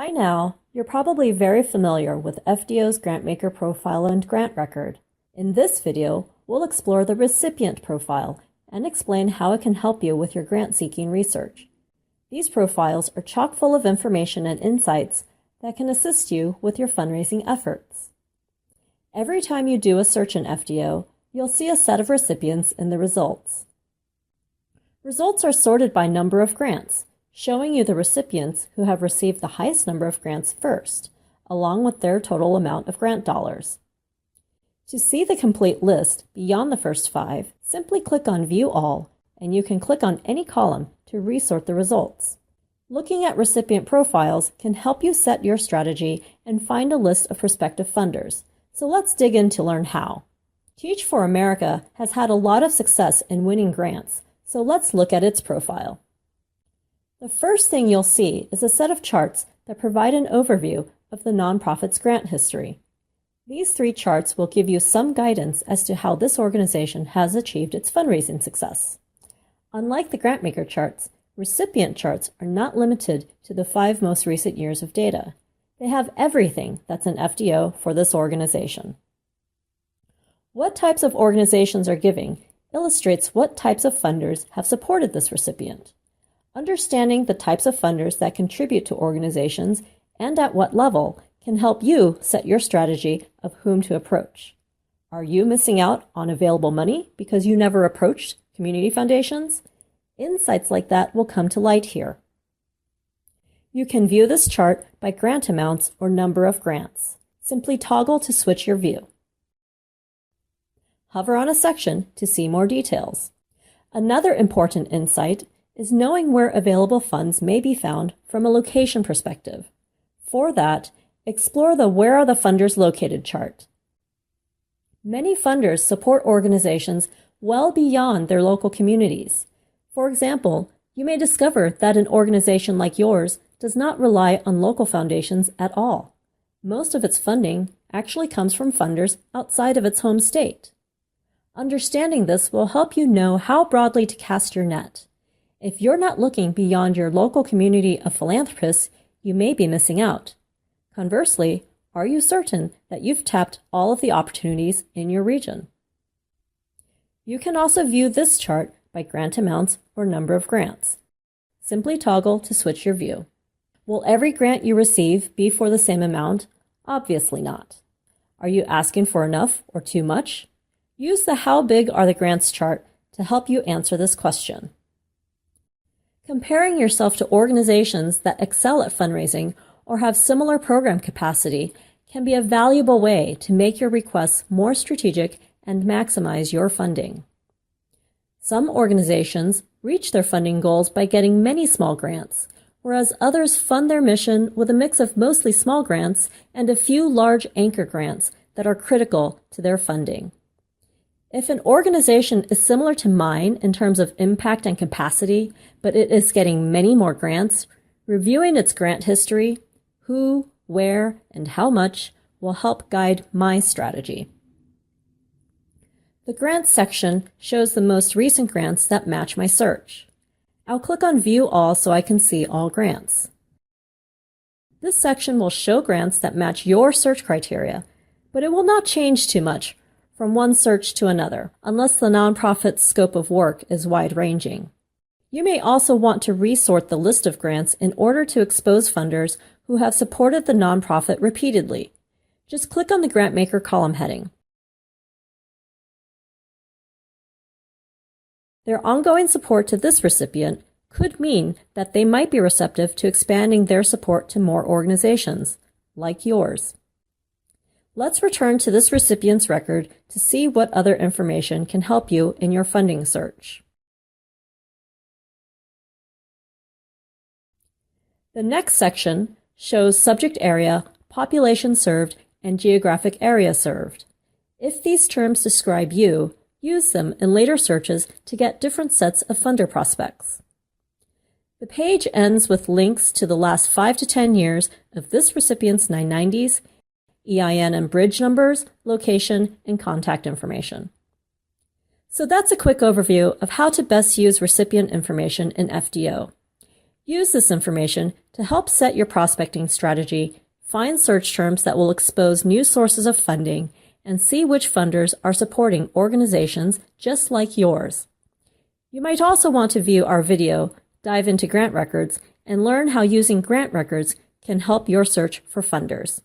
By now, you're probably very familiar with FDO's Grantmaker Profile and Grant Record. In this video, we'll explore the Recipient Profile and explain how it can help you with your grant-seeking research. These profiles are chock full of information and insights that can assist you with your fundraising efforts. Every time you do a search in FDO, you'll see a set of recipients in the results. Results are sorted by number of grants, showing you the recipients who have received the highest number of grants first, along with their total amount of grant dollars. To see the complete list beyond the first 5, simply click on View All, and you can click on any column to resort the results. Looking at recipient profiles can help you set your strategy and find a list of prospective funders. So let's dig in to learn how. Teach for America has had a lot of success in winning grants, so let's look at its profile. The first thing you'll see is a set of charts that provide an overview of the nonprofit's grant history. These 3 charts will give you some guidance as to how this organization has achieved its fundraising success. Unlike the Grantmaker charts, recipient charts are not limited to the 5 most recent years of data. They have everything that's an FDO for this organization. What types of organizations are giving illustrates what types of funders have supported this recipient. Understanding the types of funders that contribute to organizations and at what level can help you set your strategy of whom to approach. Are you missing out on available money because you never approached community foundations? Insights like that will come to light here. You can view this chart by grant amounts or number of grants. Simply toggle to switch your view. Hover on a section to see more details. Another important insight is knowing where available funds may be found from a location perspective. For that, explore the Where Are the Funders Located chart. Many funders support organizations well beyond their local communities. For example, you may discover that an organization like yours does not rely on local foundations at all. Most of its funding actually comes from funders outside of its home state. Understanding this will help you know how broadly to cast your net. If you're not looking beyond your local community of philanthropists, you may be missing out. Conversely, are you certain that you've tapped all of the opportunities in your region? You can also view this chart by grant amounts or number of grants. Simply toggle to switch your view. Will every grant you receive be for the same amount? Obviously not. Are you asking for enough or too much? Use the How Big Are the Grants chart to help you answer this question. Comparing yourself to organizations that excel at fundraising or have similar program capacity can be a valuable way to make your requests more strategic and maximize your funding. Some organizations reach their funding goals by getting many small grants, whereas others fund their mission with a mix of mostly small grants and a few large anchor grants that are critical to their funding. If an organization is similar to mine in terms of impact and capacity, but it is getting many more grants, reviewing its grant history, who, where, and how much will help guide my strategy. The Grants section shows the most recent grants that match my search. I'll click on View All so I can see all grants. This section will show grants that match your search criteria, but it will not change too much from one search to another, unless the nonprofit's scope of work is wide-ranging. You may also want to resort the list of grants in order to expose funders who have supported the nonprofit repeatedly. Just click on the Grantmaker column heading. Their ongoing support to this recipient could mean that they might be receptive to expanding their support to more organizations, like yours. Let's return to this recipient's record to see what other information can help you in your funding search. The next section shows subject area, population served, and geographic area served. If these terms describe you, use them in later searches to get different sets of funder prospects. The page ends with links to the last 5 to 10 years of this recipient's 990s, EIN and bridge numbers, location, and contact information. So that's a quick overview of how to best use recipient information in FDO. Use this information To help set your prospecting strategy, find search terms that will expose new sources of funding and see which funders are supporting organizations just like yours. You might also want to view our video, Dive into Grant Records, and learn how using grant records can help your search for funders.